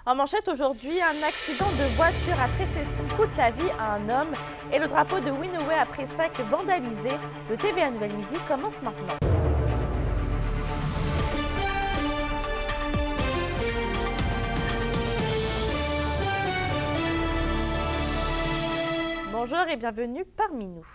En manchette aujourd'hui, un accident de voiture à Tressesson coûte la vie à un homme et le drapeau de Winaway à Pressac vandalisé. Le TVA Nouvelle Midi commence maintenant. Bonjour et bienvenue parmi nous.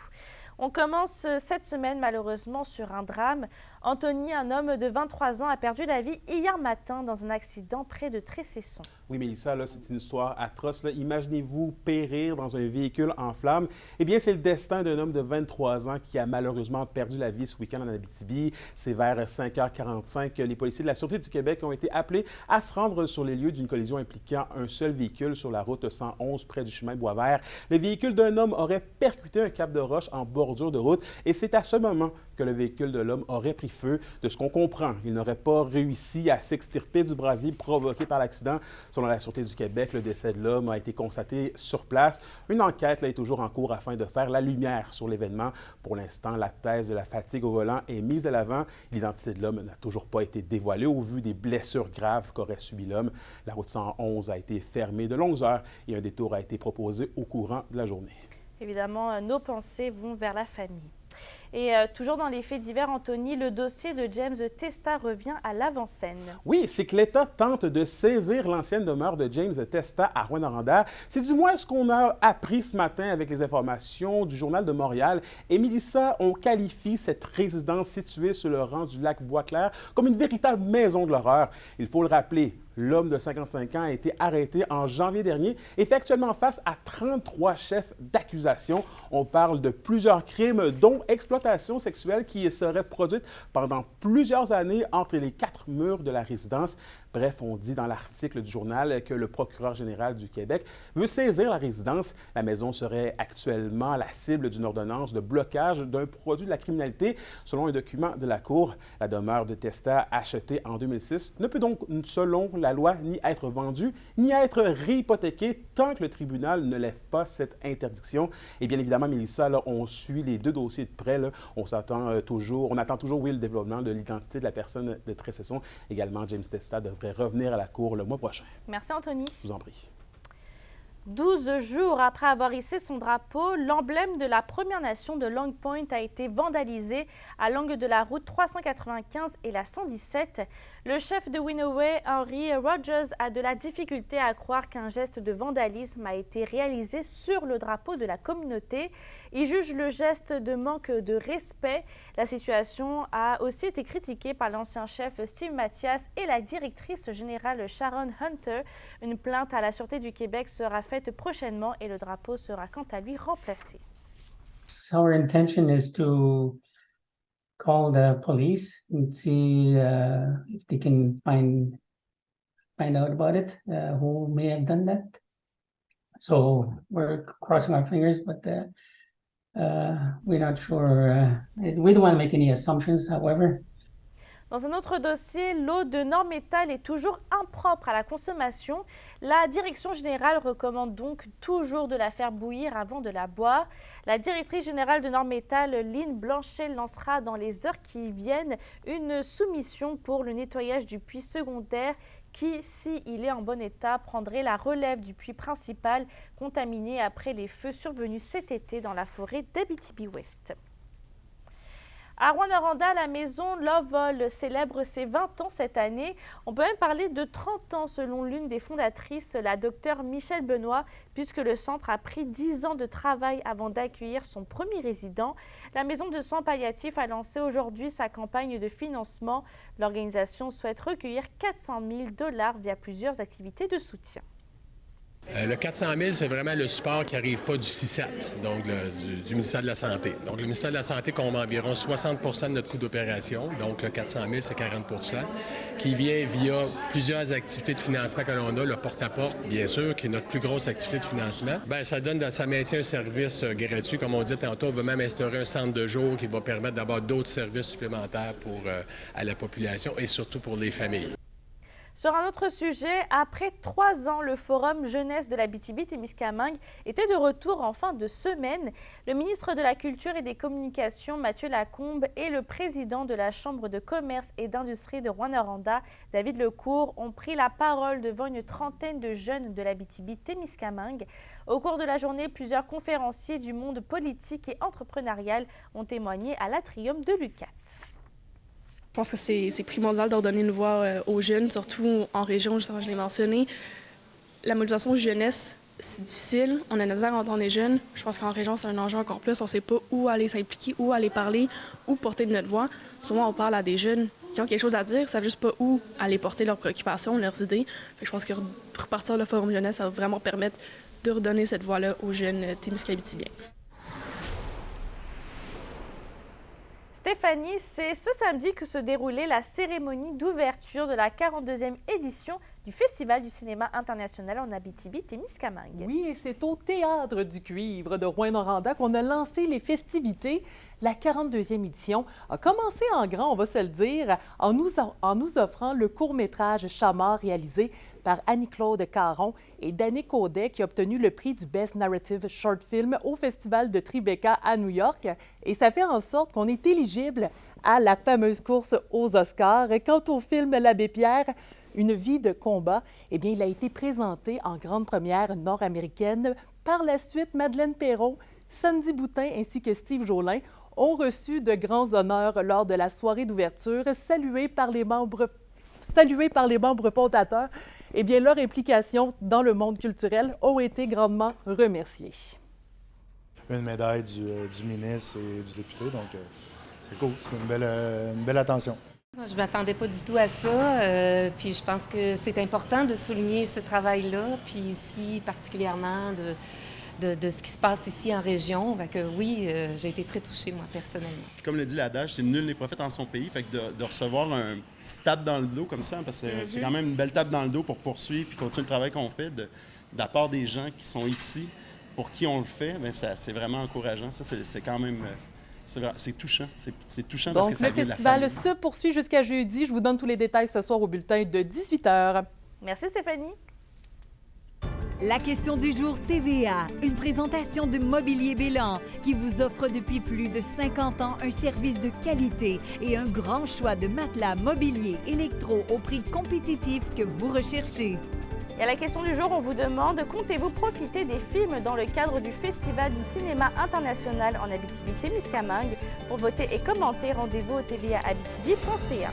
On commence cette semaine malheureusement sur un drame. Anthony, un homme de 23 ans, a perdu la vie hier matin dans un accident près de Tressesson. Oui, Mélissa, là, c'est une histoire atroce. Là. Imaginez-vous périr dans un véhicule en flammes. Eh bien, c'est le destin d'un homme de 23 ans qui a malheureusement perdu la vie ce week-end en Abitibi. C'est vers 5h45 que les policiers de la Sûreté du Québec ont été appelés à se rendre sur les lieux d'une collision impliquant un seul véhicule sur la route 111 près du chemin Boisvert. Le véhicule d'un homme aurait percuté un cap de roche en bordure de route et c'est à ce moment que le véhicule de l'homme aurait pris feu. De ce qu'on comprend, il n'aurait pas réussi à s'extirper du brasier provoqué par l'accident. Selon la Sûreté du Québec, le décès de l'homme a été constaté sur place. Une enquête là, est toujours en cours afin de faire la lumière sur l'événement. Pour l'instant, la thèse de la fatigue au volant est mise de l'avant. L'identité de l'homme n'a toujours pas été dévoilée au vu des blessures graves qu'aurait subi l'homme. La route 111 a été fermée de longues heures et un détour a été proposé au courant de la journée. Évidemment, nos pensées vont vers la famille. Et toujours dans les faits divers, Anthony, le dossier de James Testa revient à l'avant-scène. Oui, c'est que l'État tente de saisir l'ancienne demeure de James Testa à Rouyn-Noranda. C'est du moins ce qu'on a appris ce matin avec les informations du Journal de Montréal. Et Mélissa, on qualifie cette résidence située sur le rang du lac Boisclair comme une véritable maison de l'horreur. Il faut le rappeler. L'homme de 55 ans a été arrêté en janvier dernier et fait actuellement face à 33 chefs d'accusation. On parle de plusieurs crimes, dont exploitation sexuelle qui serait produite pendant plusieurs années entre les quatre murs de la résidence. Bref, on dit dans l'article du journal que le procureur général du Québec veut saisir la résidence. La maison serait actuellement la cible d'une ordonnance de blocage d'un produit de la criminalité. Selon un document de la Cour, la demeure de Testa, achetée en 2006, ne peut donc, selon la loi, ni être vendue, ni être réhypothéquée tant que le tribunal ne lève pas cette interdiction. Et bien évidemment, Mélissa, là, on suit les deux dossiers de près. Là. On attend toujours, oui, le développement de l'identité de la personne de Tressesson. Également, James Testa devrait revenir à la Cour le mois prochain. Merci, Anthony. Je vous en prie. 12 jours après avoir hissé son drapeau, l'emblème de la Première Nation de Long Point a été vandalisé à l'angle de la route 395 et la 117. Le chef de Winaway, Henry Rogers, a de la difficulté à croire qu'un geste de vandalisme a été réalisé sur le drapeau de la communauté. Il juge le geste de manque de respect. La situation a aussi été critiquée par l'ancien chef Steve Mathias et la directrice générale Sharon Hunter. Une plainte à la Sûreté du Québec sera faite prochainement et le drapeau sera quant à lui remplacé. Our intention is to call the police and see if they can find out about it, who may have done that. So we're crossing our fingers, but we're not sure. We don't want to make any assumptions, however. Dans un autre dossier, l'eau de Nord-Métal est toujours impropre à la consommation. La direction générale recommande donc toujours de la faire bouillir avant de la boire. La directrice générale de Nord-Métal, Lynn Blanchet, lancera dans les heures qui viennent une soumission pour le nettoyage du puits secondaire qui, s'il est en bon état, prendrait la relève du puits principal contaminé après les feux survenus cet été dans la forêt d'Abitibi-Ouest. À Rouyn-Noranda, la maison Lovol célèbre ses 20 ans cette année. On peut même parler de 30 ans selon l'une des fondatrices, la docteure Michèle Benoît, puisque le centre a pris 10 ans de travail avant d'accueillir son premier résident. La maison de soins palliatifs a lancé aujourd'hui sa campagne de financement. L'organisation souhaite recueillir 400 000 $ via plusieurs activités de soutien. Le 400 000, c'est vraiment le support qui n'arrive pas du CISAT, donc du ministère de la Santé. Donc, le ministère de la Santé compte environ 60 de notre coût d'opération, donc le 400 000, c'est 40 qui vient via plusieurs activités de financement que l'on a, le porte-à-porte, bien sûr, qui est notre plus grosse activité de financement. Bien, ça maintient un service gratuit, comme on dit tantôt. On va même instaurer un centre de jour qui va permettre d'avoir d'autres services supplémentaires à la population et surtout pour les familles. Sur un autre sujet, après 3 ans, le forum jeunesse de l'Abitibi-Témiscamingue était de retour en fin de semaine. Le ministre de la Culture et des Communications, Mathieu Lacombe, et le président de la Chambre de commerce et d'industrie de Rouyn-Noranda, David Lecourt, ont pris la parole devant une trentaine de jeunes de l'Abitibi-Témiscamingue. Au cours de la journée, plusieurs conférenciers du monde politique et entrepreneurial ont témoigné à l'Atrium de l'UQAT. Je pense que c'est primordial de donner une voix aux jeunes, surtout en région, justement, je l'ai mentionné. La mobilisation jeunesse, c'est difficile. On a de la misère à entendre les jeunes. Je pense qu'en région, c'est un enjeu encore plus. On ne sait pas où aller s'impliquer, où aller parler, où porter de notre voix. Souvent, on parle à des jeunes qui ont quelque chose à dire, ils ne savent juste pas où aller porter leurs préoccupations, leurs idées. Je pense que repartir le Forum jeunesse, ça va vraiment permettre de redonner cette voix-là aux jeunes témiscabitibiens. Stéphanie, c'est ce samedi que se déroulait la cérémonie d'ouverture de la 42e édition du Festival du cinéma international en Abitibi-Témiscamingue. Oui, et c'est au Théâtre du Cuivre de Rouyn-Noranda qu'on a lancé les festivités. La 42e édition a commencé en grand, on va se le dire, en nous offrant le court-métrage Chamard réalisé par Annie-Claude Caron et Danick Audet qui a obtenu le prix du Best Narrative Short Film au Festival de Tribeca à New York. Et ça fait en sorte qu'on est éligible à la fameuse course aux Oscars. Et quant au film L'Abbé Pierre, Une vie de combat, eh bien, il a été présenté en grande première nord-américaine. Par la suite, Madeleine Perrault, Sandy Boutin ainsi que Steve Jolin ont reçu de grands honneurs lors de la soirée d'ouverture, salués par les membres fondateurs. Eh bien, leur implication dans le monde culturel ont été grandement remerciées. Une médaille du ministre et du député, donc c'est cool, c'est une belle attention. Je ne m'attendais pas du tout à ça, puis je pense que c'est important de souligner ce travail-là, puis aussi particulièrement de ce qui se passe ici en région. Fait que oui, j'ai été très touchée, moi, personnellement. Comme le dit l'adage, c'est nul n'est prophète en son pays. Fait que de recevoir un petit tape dans le dos comme ça, parce que c'est quand même une belle tape dans le dos pour poursuivre et continuer le travail qu'on fait, de la part des gens qui sont ici, pour qui on le fait, bien, c'est vraiment encourageant. Ça, c'est quand même... C'est touchant. C'est touchant donc, parce que ça vient de la famille. Le festival se poursuit jusqu'à jeudi. Je vous donne tous les détails ce soir au bulletin de 18h. Merci Stéphanie. La question du jour TVA, une présentation de Mobilier Bélan qui vous offre depuis plus de 50 ans un service de qualité et un grand choix de matelas, mobilier, électro au prix compétitif que vous recherchez. Et à la question du jour, on vous demande, comptez-vous profiter des films dans le cadre du Festival du cinéma international en Abitibi-Témiscamingue? Pour voter et commenter, rendez-vous au tvaabitibi.ca.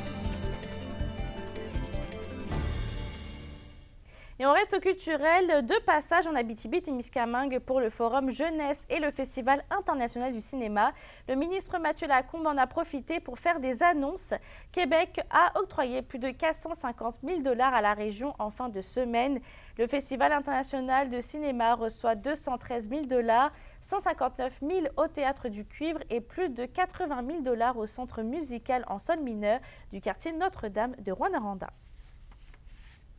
Et on reste au culturel, de passage en Abitibi-Témiscamingue pour le Forum Jeunesse et le Festival international du cinéma. Le ministre Mathieu Lacombe en a profité pour faire des annonces. Québec a octroyé plus de 450 000 $ à la région en fin de semaine. Le Festival international de cinéma reçoit 213 000 $, 159 000 au Théâtre du Cuivre et plus de 80 000 $ au Centre musical en sol mineur du quartier Notre-Dame de Rouyn-Noranda.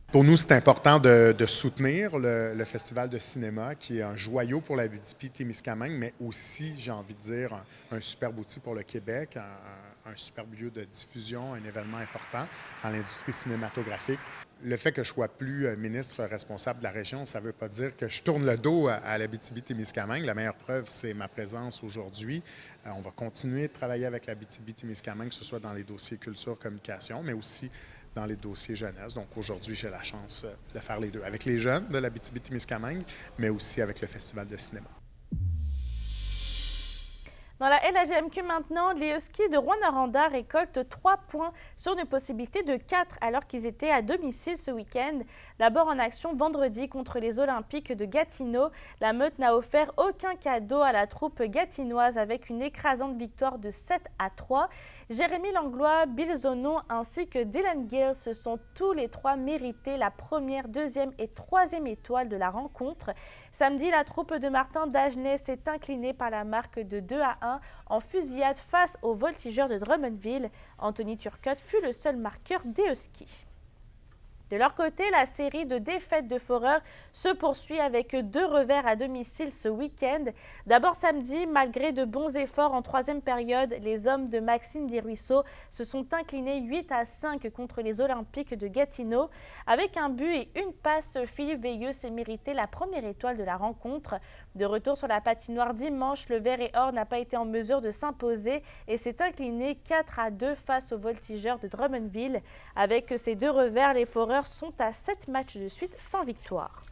Pour nous, c'est important de soutenir le Festival de cinéma, qui est un joyau pour l'Abitibi-Témiscamingue, mais aussi, j'ai envie de dire, un superbe outil pour le Québec, un superbe lieu de diffusion, un événement important dans l'industrie cinématographique. Le fait que je ne sois plus ministre responsable de la région, ça ne veut pas dire que je tourne le dos à l'Abitibi-Témiscamingue. La meilleure preuve, c'est ma présence aujourd'hui. On va continuer de travailler avec l'Abitibi-Témiscamingue, que ce soit dans les dossiers culture, communication, mais aussi dans les dossiers jeunesse. Donc aujourd'hui, j'ai la chance de faire les deux, avec les jeunes de l'Abitibi-Témiscamingue, mais aussi avec le Festival de cinéma. Dans la LHGMQ maintenant, les Huskies de Rouyn-Noranda récoltent 3 points sur une possibilité de 4 alors qu'ils étaient à domicile ce week-end. D'abord en action vendredi contre les Olympiques de Gatineau, la meute n'a offert aucun cadeau à la troupe gatinoise avec une écrasante victoire de 7-3. Jérémy Langlois, Bill Zonon ainsi que Dylan Gill se sont tous les 3 mérités la première, deuxième et troisième étoile de la rencontre. Samedi, la troupe de Martin Dagenet s'est inclinée par la marque de 2-1 en fusillade face aux voltigeurs de Drummondville. Anthony Turcotte fut le seul marqueur des Huskies. De leur côté, la série de défaites de Foreurs se poursuit avec 2 revers à domicile ce week-end. D'abord samedi, malgré de bons efforts en 3e période, les hommes de Maxime Desruisseaux se sont inclinés 8-5 contre les Olympiques de Gatineau. Avec un but et une passe, Philippe Veilleux s'est mérité la première étoile de la rencontre. De retour sur la patinoire dimanche, le Vert et Or n'a pas été en mesure de s'imposer et s'est incliné 4-2 face aux Voltigeurs de Drummondville. Avec ces 2 revers, les Foreurs sont à 7 matchs de suite sans victoire.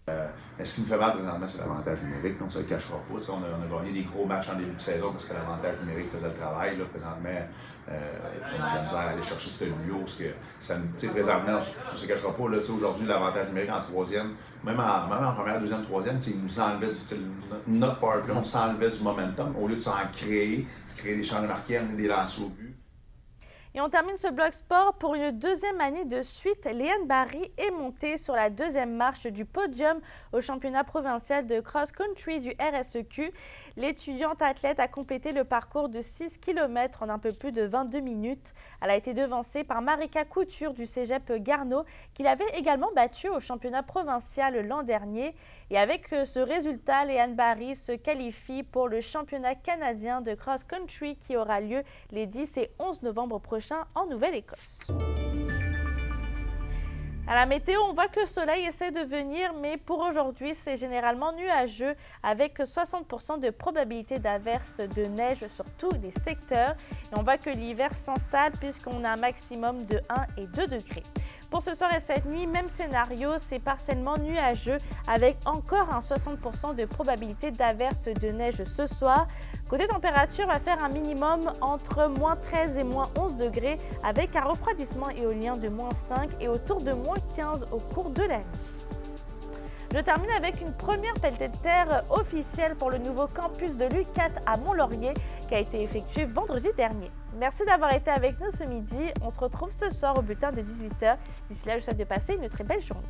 Mais ce qui nous fait mal présentement, c'est l'avantage numérique, donc ça ne le cachera pas. On a gagné des gros matchs en début de saison parce que l'avantage numérique faisait le travail. Là, présentement, on a de la misère à aller chercher ce but parce que ça nous, présentement, ça ne se cachera pas. Aujourd'hui, l'avantage numérique en 3e, même en première, 2e, 3e, il nous enlevait notre powerplay, on s'enlevait du momentum au lieu de s'en créer, se créer des champs de marqués, amener des lancers au but. Et on termine ce bloc sport pour une 2e année de suite. Léane Barry est montée sur la 2e marche du podium au championnat provincial de cross-country du RSEQ. L'étudiante athlète a complété le parcours de 6 km en un peu plus de 22 minutes. Elle a été devancée par Marika Couture du cégep Garneau, qui l'avait également battue au championnat provincial l'an dernier. Et avec ce résultat, Léane Barry se qualifie pour le championnat canadien de cross-country qui aura lieu les 10 et 11 novembre prochains en Nouvelle-Écosse. À la météo, on voit que le soleil essaie de venir, mais pour aujourd'hui, c'est généralement nuageux avec 60% de probabilité d'averse de neige sur tous les secteurs. Et on voit que l'hiver s'installe puisqu'on a un maximum de 1 et 2 degrés. Pour ce soir et cette nuit, même scénario, c'est partiellement nuageux avec encore un 60% de probabilité d'averse de neige ce soir. Côté température, on va faire un minimum entre moins 13 et moins 11 degrés avec un refroidissement éolien de moins 5 et autour de moins 15 au cours de la nuit. Je termine avec une première pelletée de terre officielle pour le nouveau campus de l'U4 à Mont-Laurier qui a été effectuée vendredi dernier. Merci d'avoir été avec nous ce midi. On se retrouve ce soir au bulletin de 18h. D'ici là, je vous souhaite de passer une très belle journée.